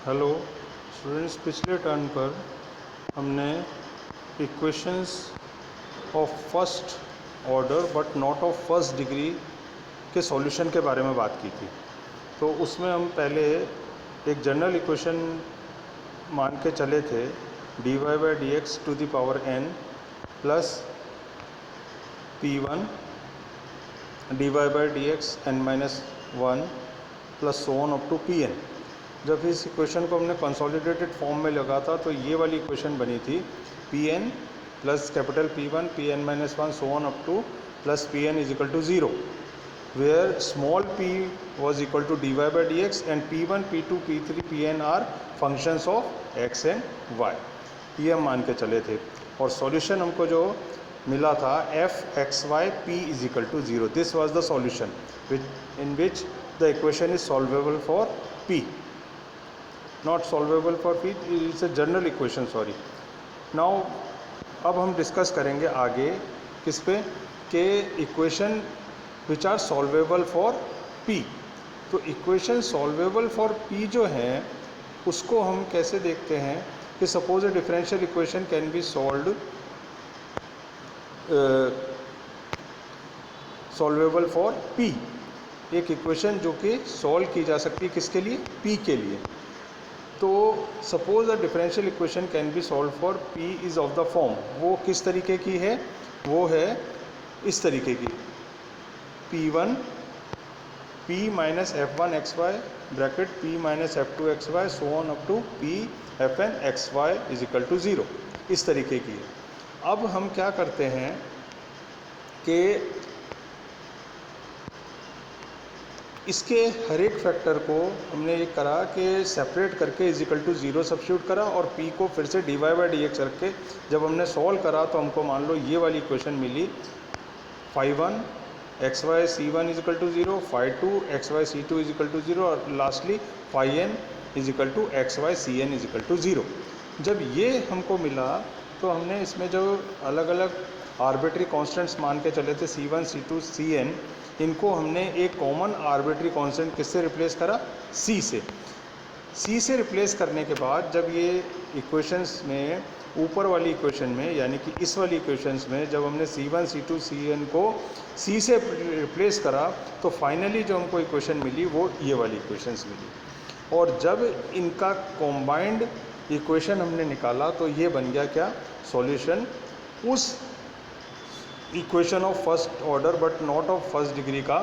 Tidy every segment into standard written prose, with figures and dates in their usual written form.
Hello students, पिछले turn पर हमने equations of first order but not of first degree के सॉल्यूशन के बारे में बात की थी। तो उसमें हम पहले एक जनरल इक्वेशन मान के चले थे, dy by d x to the power n plus p1 dy by d x n minus one plus so on up to pn। जब इस इक्वेशन को हमने कंसोलिडेटेड फॉर्म में लगा था तो ये वाली इक्वेशन बनी थी pn plus capital P1 pn minus one so on up to plus pn is equal to 0, where small p was equal to dy by dx and p1 p2 p3 pn are functions of x and y। ये हम मान के चले थे और solution हमको जो मिला था f x y p is equal to 0। This was the solution in which the equation is solvable for p, not solvable for p, it's a general equation, sorry। now अब हम डिस्कस करेंगे आगे किस पे के equation which are solvable for p। तो equation solvable for p जो है उसको हम कैसे देखते हैं कि suppose a differential equation can be solved solvable for p। एक इक्वेशन जो कि सॉल्व की जा सकती है किसके लिए, p के लिए। तो suppose a differential equation can be solve for p is of the form, वो किस तरीके की है, वो है इस तरीके की p1 p minus f1 xy bracket p minus f2 xy so on up to p fn xy is equal to 0, इस तरीके की है। अब हम क्या करते हैं कि इसके हर एक फैक्टर को हमने ये करा कि सेपरेट करके इज इक्वल टू 0 सब्स्टिट्यूट करा और p को फिर से dy बाई डी एक्स रख के जब हमने सॉल्व करा तो हमको मान लो ये वाली इक्वेशन मिली phi1 xy c1 is equal to 0, phi2 xy c2 is equal to 0 और lastly phi n is equal to xy cn is equal to 0। जब ये हमको मिला तो हमने इसमें जो अलग अलग आर्बिट्री कांस्टेंट्स मान के चले थे c1 c2 cn, इनको हमने एक कॉमन आर्बिट्री कांस्टेंट किससे रिप्लेस करा, c से रिप्लेस करने के बाद जब ये इक्वेशंस में ऊपर वाली इक्वेशन में यानी कि इस वाली इक्वेशंस में जब हमने c1 c2 cn को c से रिप्लेस करा तो फाइनली जो हमको इक्वेशन मिली वो ये वाली इक्वेशंस मिली। और जब इनका कॉम्बाइंड इक्वेशन हमने निकाला तो ये बन गया क्या, सॉल्यूशन उस equation of first order but not of first degree का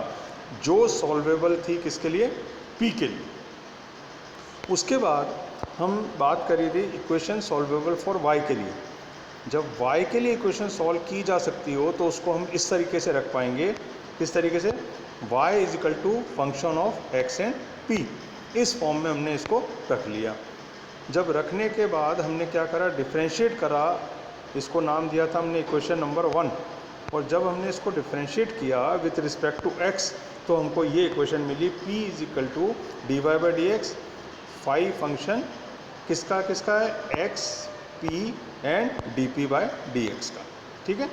जो सॉल्वेबल थी किसके लिए, p के लिए। उसके बाद हम बात करी थी इक्वेशन सॉल्वेबल फॉर y के लिए। जब y के लिए इक्वेशन सॉल्व की जा सकती हो तो उसको हम इस तरीके से रख पाएंगे, किस तरीके से, y is equal to function of x and p। इस फॉर्म में हमने इसको रख लिया। जब रखने के बाद हमने क्या करा, डिफ्रेंशिएट करा, इसको नाम दिया था हमने इक्वेशन नंबर 1। और जब हमने इसको डिफ्रेंशिएट किया विथ रिस्पेक्ट टू x तो हमको ये इक्वेशन मिली p is equal to d y by d x, phi function किसका किसका है, x p and dp by dx का, ठीक है।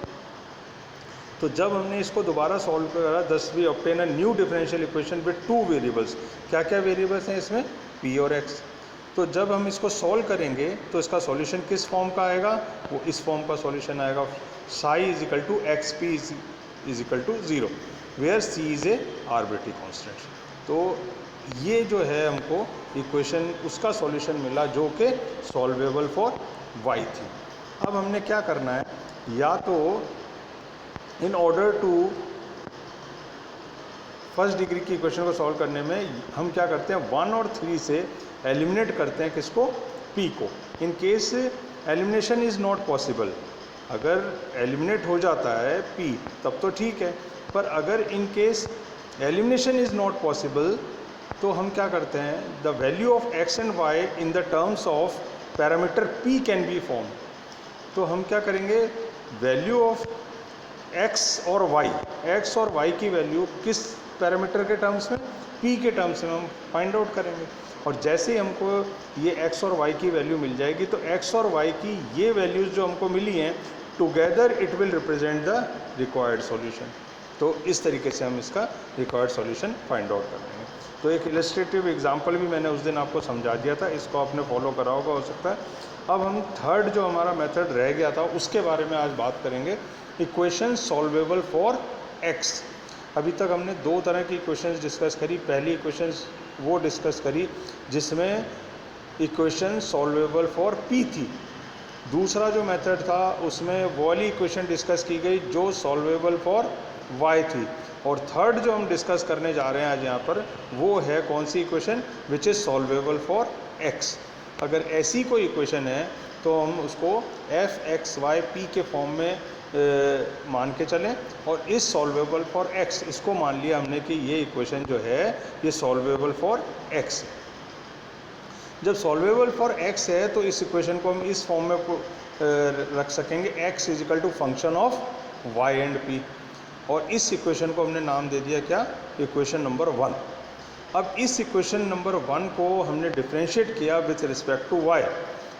तो जब हमने इसको दोबारा सॉल्व करा thus we obtain a new differential equation with two variables. क्या क्या वेरिएबल्स हैं इसमें, p और x। तो जब हम इसको सॉल्व करेंगे तो इसका सॉल्यूशन किस फॉर्म का आएगा, वो इस फॉर्म का सॉल्यूशन आएगा, psi is equal to x p is equal to 0, where c is a arbitrary constant. तो ये जो है हमको इक्वेशन उसका सॉल्यूशन मिला जो कि सॉल्वेबल फॉर y थी। अब हमने क्या करना है, या तो in order to first degree की इक्वेशन को सॉल्व करने में हम क्या करते हैं, 1 और 3 से एलिमिनेट करते हैं किसको, p को। In case elimination is not possible, अगर एलिमिनेट हो जाता है p तब तो ठीक है, पर अगर in case elimination is not possible तो हम क्या करते हैं, the value of x and y in the terms of parameter p can be form. तो हम क्या करेंगे, वैल्यू ऑफ x और y की वैल्यू किस पैरामीटर के टर्म्स में, p के टर्म्स में हम फाइंड आउट करेंगे। और जैसे ही हमको ये x और y की वैल्यू मिल जाएगी तो x और y की ये वैल्यूज़ जो हमको मिली हैं together it will represent the required solution. तो इस तरीके से हम इसका रिक्वायर्ड सॉल्यूशन फाइंड आउट कर लेंगे। तो एक इलस्ट्रेटिव एग्जांपल भी मैंने उस दिन आपको समझा दिया था, इसको आपने फॉलो करा होगा हो सकता है। अब हम थर्ड जो हमारा मेथड रह गया था उसके बारे में आज बात करेंगे, इक्वेशन सॉल्वेबल फॉर एक्स। अभी तक हमने दो तरह की इक्वेशंस डिस्कस करी। पहली इक्वेशंस वो डिस्कस करी जिसमें इक्वेशन सॉल्वेबल फॉर पी थी। दूसरा जो मेथड था उसमें वो वाली इक्वेशन डिस्कस की गई जो सॉल्वेबल फॉर वाई थी। और थर्ड जो हम डिस्कस करने जा रहे हैं आज यहाँ पर वो है कौन सी equation, which is solvable for x. अगर ऐसी कोई इक्वेशन है तो हम उसको एफ एक्स वाई पी के फॉर्म में मान के चलें, और इस सॉल्वेबल फॉर एक्स इसको मान लिया हमने कि ये इक्वेशन जो है ये सॉल्वेबल फॉर एक्स। जब सॉल्वेबल फॉर एक्स है तो इस इक्वेशन को हम इस फॉर्म में रख सकेंगे, x is equal to function of y and p, और इस इक्वेशन को हमने नाम दे दिया क्या, इक्वेशन नंबर 1। अब इस इक्वेशन नंबर 1 को हमने डिफ्रेंशिएट किया विथ रिस्पेक्ट टू वाई,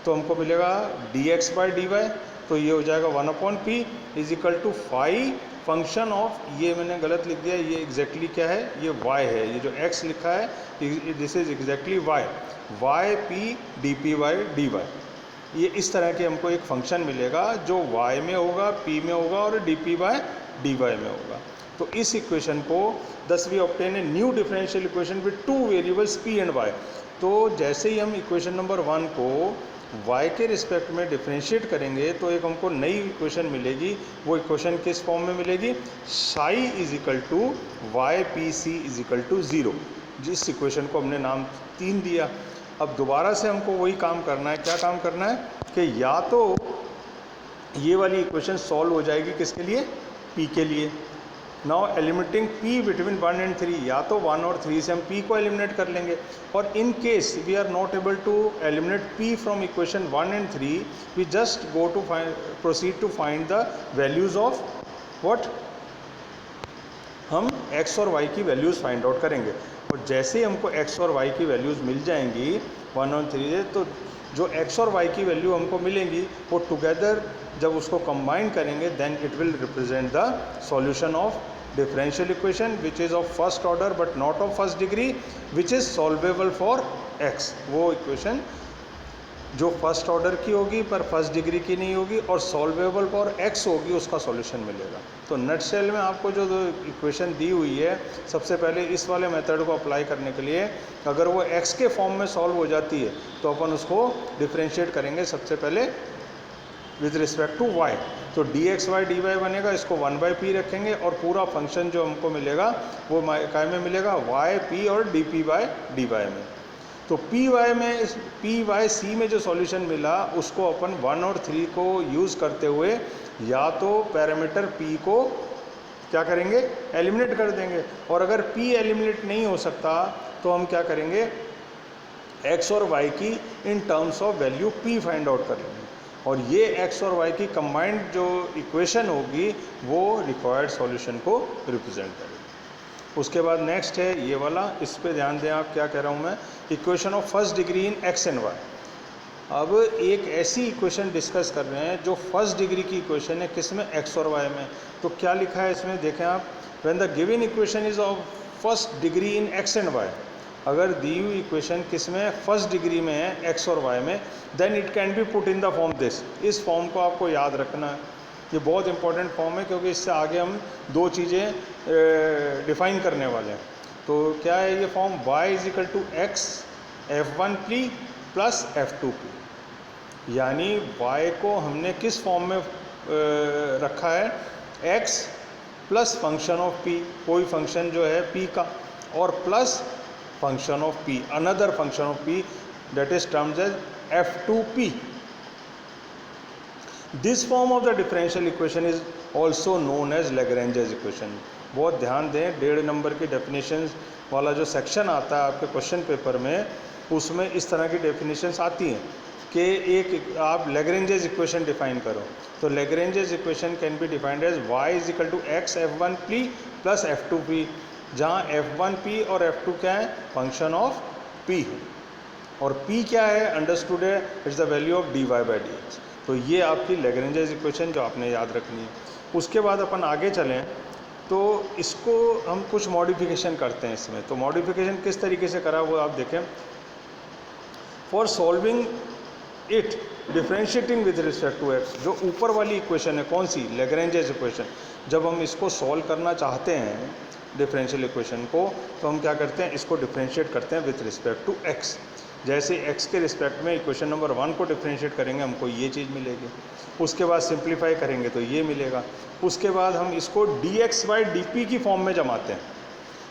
तो हमको मिलेगा dx बाई डी वाई, तो ये हो जाएगा 1/p is equal to phi function of, ये मैंने गलत लिख दिया, ये एग्जैक्टली क्या है, ये y है, ये जो x लिखा है this is exactly y, y p d p y d y. ये इस तरह के हमको एक फंक्शन मिलेगा जो y में होगा, p में होगा और d p by d y में होगा। तो इस इक्वेशन को thus we obtain a new differential equation with two variables p and y। तो जैसे ही हम इक्वेशन नंबर 1 को y के रिस्पेक्ट में डिफरेंशिएट करेंगे तो एक हमको नई इक्वेशन मिलेगी। वो इक्वेशन किस फॉर्म में मिलेगी, psi is equal to y p c is equal to 0। जिस इक्वेशन को हमने नाम 3 दिया। अब दोबारा से हमको वही काम करना है, क्या काम करना है कि या तो ये वाली इक्वेशन सॉल्व हो जाएगी किसके लिए, p के लिए। Now eliminating p between 1 and 3, या तो 1 और 3 से हम p को एलिमिनेट कर लेंगे, और in case we are not able to eliminate p from equation 1 and 3, we just go to proceed to find the values of what, हम x और y की वैल्यूज़ फाइंड आउट करेंगे। और जैसे ही हमको x और y की वैल्यूज़ मिल जाएंगी 1 और 3 से, तो जो x और y की वैल्यू हमको मिलेंगी वो टुगेदर जब उसको कंबाइन करेंगे then it will represent the solution of differential equation which is of first order but not of first degree, which is solvable for x। वो इक्वेशन जो फर्स्ट ऑर्डर की होगी पर फर्स्ट डिग्री की नहीं होगी और सॉल्वेबल फॉर x होगी, उसका सॉल्यूशन मिलेगा। तो नटशेल में आपको जो इक्वेशन दी हुई है, सबसे पहले इस वाले मेथड को अप्लाई करने के लिए अगर वो x के फॉर्म में सॉल्व हो जाती है तो अपन उसको डिफ्रेंशिएट करेंगे सबसे पहले विद रिस्पेक्ट टू y। तो dx बाई डी वाई बनेगा, इसको 1/p रखेंगे और पूरा फंक्शन जो हमको मिलेगा वो काय में मिलेगा, y p और dp बाई डी वाई में। तो पी वाई में, पी वाई सी में जो सॉल्यूशन मिला उसको अपन 1 और 3 को यूज़ करते हुए या तो पैरामीटर p को क्या करेंगे, एलिमिनेट कर देंगे, और अगर p एलिमिनेट नहीं हो सकता तो हम क्या करेंगे, x और y की in terms of value p find out कर लेंगे, और ये x और y की कंबाइंड जो इक्वेशन होगी वो रिक्वायर्ड सॉल्यूशन को रिप्रेजेंट करेगी। उसके बाद नेक्स्ट है ये वाला, इस पे ध्यान दें आप, क्या कह रहा हूँ मैं, equation of first degree in x and y। अब एक ऐसी इक्वेशन डिस्कस कर रहे हैं जो फर्स्ट डिग्री की इक्वेशन है, किस में, x और y में। तो क्या लिखा है इसमें देखें आप, when the given equation is of first degree in x and y, अगर दी हुई इक्वेशन किस में, फर्स्ट डिग्री में है x और y में, then it can be put in the form this. इस फॉर्म को आपको याद रखना है, ये बहुत इंपॉर्टेंट फॉर्म है क्योंकि इससे आगे हम दो चीज़ें डिफाइन करने वाले हैं। तो क्या है ये form, y is equal to x f1p plus f2p, यानी y को हमने किस फॉर्म में रखा है, x plus function of p, कोई फंक्शन जो है p का, और plus function of p, another function of p, that is terms as f2p। This form of the differential equation is also known as Lagrange's equation. बहुत ध्यान दें, 1.5 number की definition वाला जो सेक्शन आता है आपके क्वेश्चन पेपर में, उसमें इस तरह की डेफिनेशंस आती हैं कि एक आप लैग्रेंजेस इक्वेशन डिफाइन करो। तो Lagrange's equation can be defined as y is equal to x f1p plus f2p, जहाँ f1p और f2 क्या है, फंक्शन ऑफ p है, और p क्या है, अंडरस्टूड है, it's the value of dy by dx। तो ये आपकी लैग्रेंजेस इक्वेशन जो आपने याद रखनी है। उसके बाद अपन आगे चलें तो इसको हम कुछ मॉडिफिकेशन करते हैं इसमें। तो मॉडिफिकेशन किस तरीके से करा वो आप देखें। For solving it differentiating with respect to x, जो ऊपर वाली इक्वेशन है कौन सी, लैग्रेंजेस इक्वेशन, जब हम इसको सॉल्व करना चाहते हैं डिफरेंशियल इक्वेशन को, तो हम क्या करते हैं, इसको डिफ्रेंशिएट करते हैं विथ रिस्पेक्ट टू एक्स। जैसे एक्स के रिस्पेक्ट में इक्वेशन नंबर 1 को डिफ्रेंशिएट करेंगे हमको ये चीज़ मिलेगी, उसके बाद सिंप्लीफाई करेंगे तो ये मिलेगा, उसके बाद हम इसको dx/dt की फॉर्म में जमाते हैं।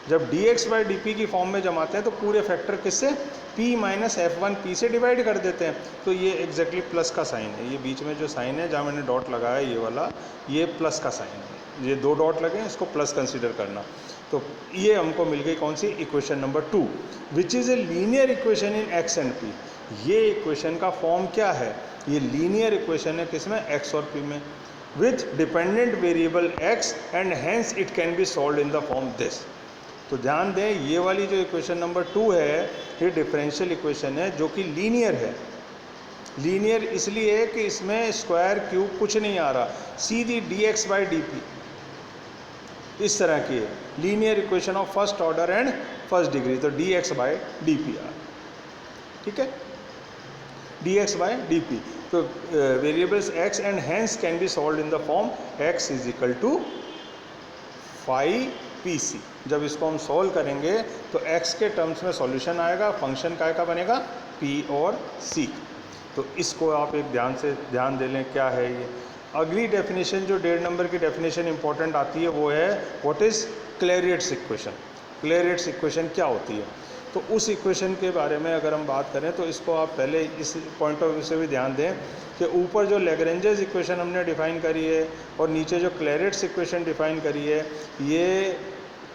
जब dx/dt की फॉर्म में जमाते हैं तो पूरे फैक्टर किससे, p माइनस f1p से डिवाइड कर देते हैं। तो ये एग्जैक्टली प्लस का साइन है, ये बीच में जो साइन है जहाँ मैंने डॉट लगाया ये वाला, ये प्लस का साइन है, ये 2 डॉट लगे हैं, इसको प्लस कंसीडर करना। तो ये हमको मिल गई कौन सी, equation number 2, which is a linear equation in x and p। ये इक्वेशन का फॉर्म क्या है, ये लीनियर इक्वेशन है किसमें, x और p में, with dependent variable x and hence it can be solve in the form this. तो ध्यान दें ये वाली जो इक्वेशन नंबर 2 है ये डिफरेंशियल इक्वेशन है जो कि लीनियर है। लीनियर इसलिए है कि इसमें स्क्वायर क्यूब कुछ नहीं आ रहा, सीधी dx/dt इस तरह की है, linear equation of first order and first degree. तो dx/dp आ, ठीक है, dx/dp। तो variables x and hence can be solve in the form x is equal to phi pc। जब इसको हम सॉल्व करेंगे तो x के टर्म्स में सॉल्यूशन आएगा, फंक्शन का बनेगा p और c। तो इसको आप एक ध्यान दे लें क्या है ये। अगली डेफिनेशन जो 1.5 नंबर की डेफिनेशन इंपॉर्टेंट आती है वो है व्हाट इज़ क्लेरियट्स इक्वेशन। क्लेरियट्स इक्वेशन क्या होती है, तो उस इक्वेशन के बारे में अगर हम बात करें तो इसको आप पहले इस पॉइंट ऑफ व्यू से भी ध्यान दें कि ऊपर जो लैग्रेंजेस इक्वेशन हमने डिफ़ाइन करी है और नीचे जो क्लेरियट्स इक्वेशन डिफ़ाइन करी है, ये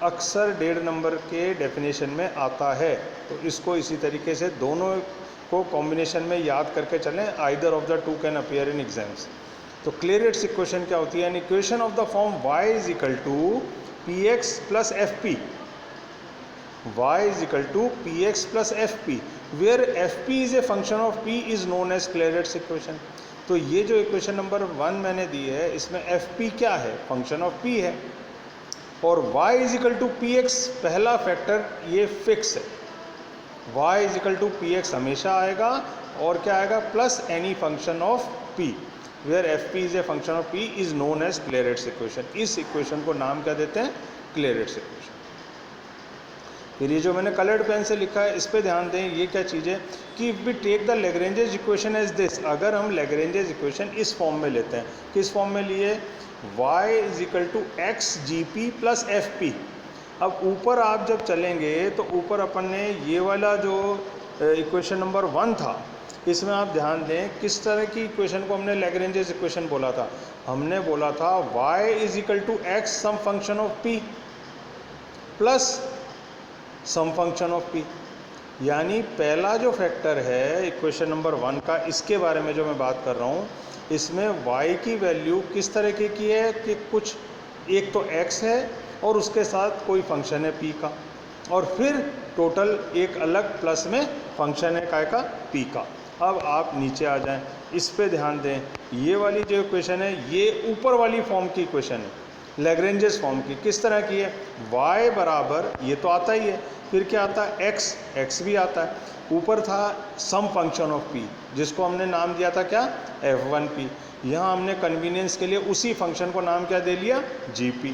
अक्सर 1.5 नंबर के डेफिनेशन में आता है। तो इसको इसी तरीके से दोनों को कॉम्बिनेशन में याद करके चलें, either of the two can appear in exams. तो क्लेरियट्स इक्वेशन क्या होती है, an equation of the form y is equal to px plus fp, y is equal to px plus fp, where fp is a function of p is known as Clairaut's equation. तो ये जो equation number 1 मैंने दी है इसमें fp क्या है, function of p है, और y is equal to px पहला फैक्टर ये फिक्स है, y is equal to px हमेशा आएगा, और क्या आएगा, plus any function of p, where fp is a function of p is known as Clairaut's equation. इस इक्वेशन को नाम क्या देते हैं, क्लेरियट्स इक्वेशन। फिर ये जो मैंने कलर्ड पेन से लिखा है इस पे ध्यान दें, ये क्या चीज़ है कि if we take the Lagrange's equation as this, अगर हम लैग्रेंजेस इक्वेशन इस फॉर्म में लेते हैं, किस फॉर्म में लिए, y is equal to x g p plus f p. अब ऊपर आप जब चलेंगे तो ऊपर अपन ने ये वाला जो इक्वेशन नंबर 1 था, इसमें आप ध्यान दें किस तरह की इक्वेशन को हमने लैग्रेंजेस इक्वेशन बोला था, हमने बोला था y is equal to x some function of p plus some function of p। यानी पहला जो फैक्टर है इक्वेशन नंबर 1 का, इसके बारे में जो मैं बात कर रहा हूँ, इसमें y की वैल्यू किस तरीके की है कि कुछ एक तो x है और उसके साथ कोई फंक्शन है p का, और फिर टोटल एक अलग प्लस में फंक्शन है काय का, p का। अब आप नीचे आ जाएं, इस पे ध्यान दें, ये वाली जो इक्वेशन है ये ऊपर वाली फॉर्म की इक्वेशन है, लैग्रेंजेस फॉर्म की। किस तरह की है, y बराबर ये तो आता ही है, फिर क्या आता है, x भी आता है, ऊपर था सम फंक्शन ऑफ p जिसको हमने नाम दिया था क्या, f1p। यहाँ हमने कन्वीनियंस के लिए उसी फंक्शन को नाम क्या दे लिया, gp।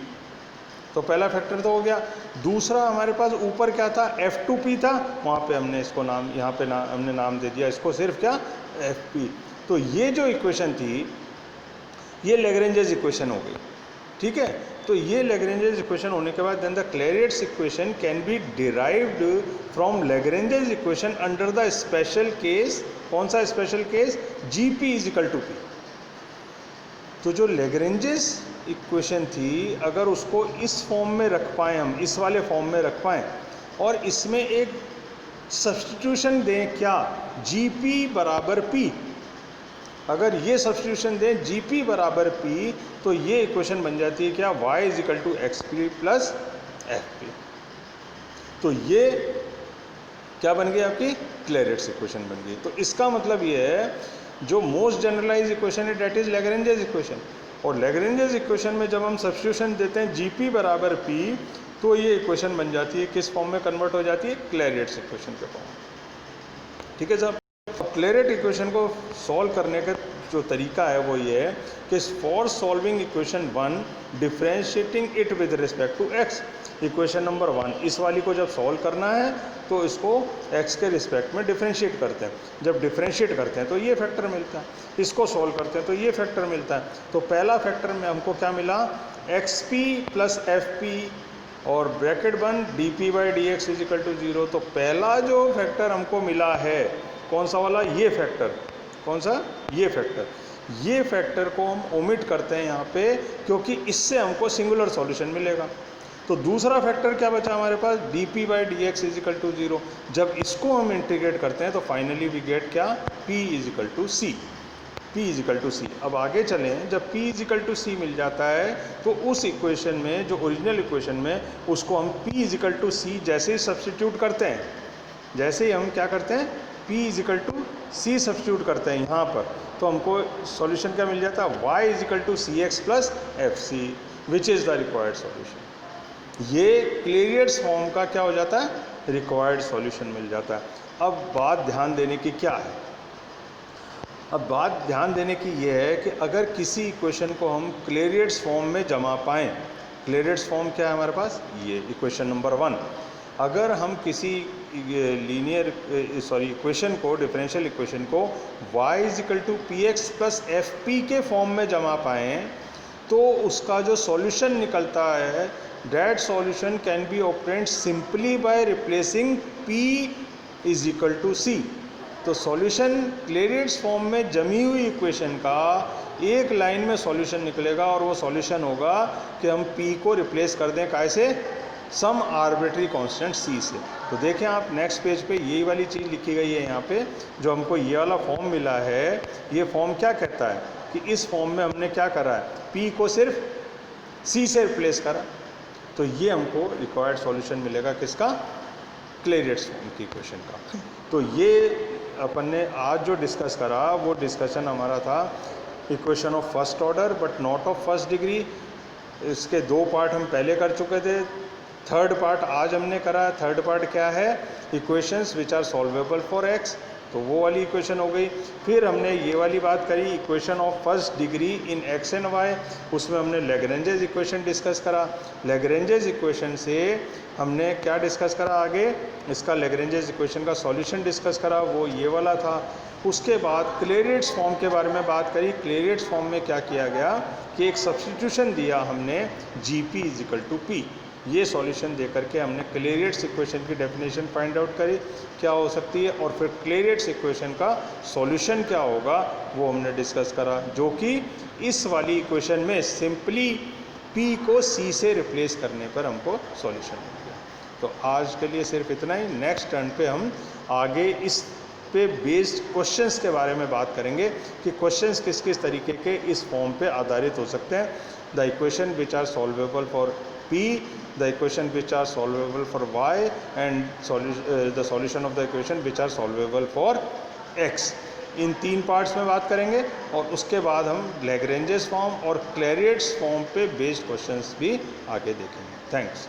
तो पहला फैक्टर तो हो गया। दूसरा हमारे पास ऊपर क्या था, f2p था, वहाँ पे हमने इसको नाम, यहाँ पे हमने नाम दे दिया इसको सिर्फ क्या, fp। तो ये जो इक्वेशन थी ये लैग्रेंजेस इक्वेशन हो गई, ठीक है। तो ये लैग्रेंजेस इक्वेशन होने के बाद then the Clairaut's equation can be derived from Lagrange's equation under the special case. कौन सा special case, gp is equal to p। तो जो लैग्रेंजेस इक्वेशन थी, अगर उसको इस फॉर्म में रख पाएँ हम, इस वाले फॉर्म में रख पाएँ, और इसमें एक सब्स्टिट्यूशन दें क्या, gp बराबर p, अगर ये सब्स्टिट्यूशन दें gp बराबर p, तो ये इक्वेशन बन जाती है क्या, y is equal to x p plus f p. तो ये क्या बन गई, आपकी क्लेरियट्स इक्वेशन बन गई। तो इसका मतलब ये है जो मोस्ट जनरलाइज इक्वेशन है डेट इज लैग्रेंजेस इक्वेशन। और लैग्रेंजेस इक्वेशन में जब हम सब्स्टिट्यूशन देते हैं GP बराबर P, तो ये इक्वेशन बन जाती है, किस फॉर्म में कन्वर्ट हो जाती है, क्लेरियट्स इक्वेशन के फॉर्म में। ठीक है साहब। क्लेरियट इक्वेशन को सॉल्व करने का जो तरीका है वो ये है कि for solving equation 1 differentiating it with respect to x, equation number 1 इस वाली को जब सॉल्व करना है तो इसको x के रिस्पेक्ट में डिफरेंशिएट करते हैं। जब डिफरेंशिएट करते हैं तो ये फैक्टर मिलता है, इसको सॉल्व करते हैं तो ये फैक्टर मिलता है। तो पहला फैक्टर में हमको क्या मिला, xp प्लस fp और ब्रैकेट बन dp by d x is equal to 0। तो पहला जो फैक्टर हमको मिला है कौन सा वाला, ये फैक्टर, कौन सा, ये फैक्टर। ये फैक्टर को हम ओमिट करते हैं यहाँ पे, क्योंकि इससे हमको सिंगुलर सॉल्यूशन मिलेगा। तो दूसरा फैक्टर क्या बचा हमारे पास, dp by d x is equal to 0। जब इसको हम इंटीग्रेट करते हैं तो फाइनली वी गेट क्या, p is equal to C, p is equal to C. अब आगे चलें, जब p is equal to C मिल जाता है तो उस इक्वेशन में, जो ओरिजिनल इक्वेशन में, उसको हम p इज इक्वल टू सी जैसे ही सब्सटीट्यूट करते हैं, जैसे ही हम क्या करते हैं, p is equal to c substitute करते हैं यहाँ पर, तो हमको सॉल्यूशन क्या मिल जाता है, y is equal to c x plus f c, which is the required solution. ये क्लेरियट्स फॉर्म का क्या हो जाता है, रिक्वायर्ड सॉल्यूशन मिल जाता है। अब बात ध्यान देने की क्या है, अब बात ध्यान देने की ये है कि अगर किसी इक्वेशन को हम क्लेरियट्स फॉर्म में जमा पाएँ, क्लेरियट्स फॉर्म क्या है हमारे पास, ये इक्वेशन नंबर 1। अगर हम किसी इक्वेशन को, डिफरेंशियल इक्वेशन को y is equal to p x plus f p के फॉर्म में जमा पाएँ, तो उसका जो सॉल्यूशन निकलता है, that solution can be obtained simply by replacing p is equal to C. तो सॉल्यूशन क्लेरियट्स फॉर्म में जमी हुई इक्वेशन का एक लाइन में सॉल्यूशन निकलेगा, और वो सॉल्यूशन होगा कि हम p को रिप्लेस कर दें कैसे, सम आर्बिट्री कांस्टेंट c से। तो देखें आप नेक्स्ट पेज पे यही वाली चीज़ लिखी गई है यहाँ पे, जो हमको ये वाला फॉर्म मिला है, ये फॉर्म क्या कहता है कि इस फॉर्म में हमने क्या करा है, p को सिर्फ c से रिप्लेस करा। तो ये हमको रिक्वायर्ड सॉल्यूशन मिलेगा किसका, क्लेरियट्स फॉर्म की इक्वेशन का। तो ये अपन ने आज जो डिस्कस करा वो डिस्कशन हमारा था equation of first order but not of first degree. इसके 2 पार्ट हम पहले कर चुके थे, थर्ड पार्ट आज हमने करा है। थर्ड पार्ट क्या है, equations which are solvable for x, तो वो वाली इक्वेशन हो गई। फिर हमने ये वाली बात करी, equation of first degree in x and y, उसमें हमने लैग्रेंजेस इक्वेशन डिस्कस करा। लैग्रेंजेस इक्वेशन से हमने क्या डिस्कस करा आगे, इसका लैग्रेंजेस इक्वेशन का सॉल्यूशन डिस्कस करा, वो ये वाला था। उसके बाद क्लेरियट्स फॉर्म के बारे में बात करी। क्लेरियट्स फॉर्म में क्या किया गया कि एक सब्स्टिट्यूशन दिया हमने, GP is equal to P। ये सॉल्यूशन दे करके हमने क्लेरियट्स इक्वेशन की डेफिनेशन फाइंड आउट करी क्या हो सकती है, और फिर क्लेरियट्स इक्वेशन का सॉल्यूशन क्या होगा वो हमने डिस्कस करा, जो कि इस वाली इक्वेशन में सिंपली p को c से रिप्लेस करने पर हमको सॉल्यूशन मिल गया। तो आज के लिए सिर्फ इतना ही। नेक्स्ट टर्न पे हम आगे इस पे बेस्ड क्वेश्चंस के बारे में बात करेंगे कि क्वेश्चंस किस किस तरीके के इस फॉर्म पे आधारित हो सकते हैं। The equation which are solvable for p, the equation which are solvable for y, and the solution of the equation which are solvable for x। In 3 parts में बात करेंगे, और उसके बाद हम लैग्रेंजेस फॉर्म और क्लेरियट्स फॉर्म पे बेस्ड क्वेश्चंस भी आगे देखेंगे। थैंक्स।